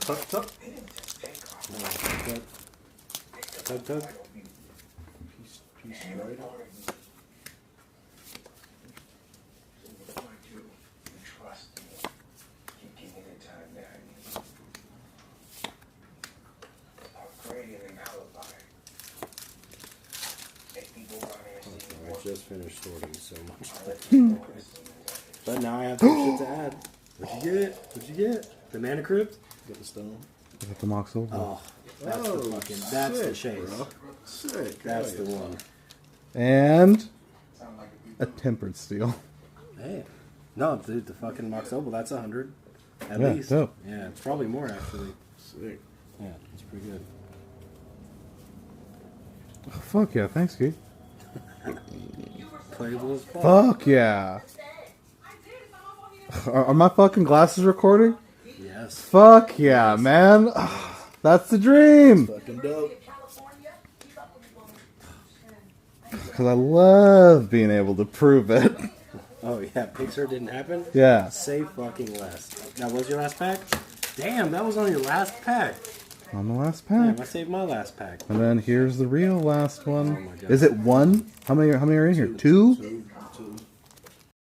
Tug. Tug. Piece right. I just finished sorting so much. But now I have some shit to add. What'd you get? What'd you get? The Mana Crypt? Get the stone. Get the Mox over. Oh, that's the fucking. That's the chase. Bro. Sick. That's the one. And a Tempered Steel. Hey. No, dude, the fucking Mox Opal, that's 100. At Yeah, least. dope. Yeah, it's probably more actually. Sick. Yeah, it's pretty good. Oh, fuck yeah, thanks, Keith. Playable as fuck. Fuck yeah. Are my fucking glasses recording? Yes. Fuck yeah, man. That's the dream. Fucking dope. Because I love being able to prove it. Oh yeah, Pixar didn't happen? Yeah. Say fucking less. That was your last pack? Damn, that was on your last pack. On the last pack. Damn, I saved my last pack. And then here's the real last one. Oh my God. Is it one? How many are in here? Two?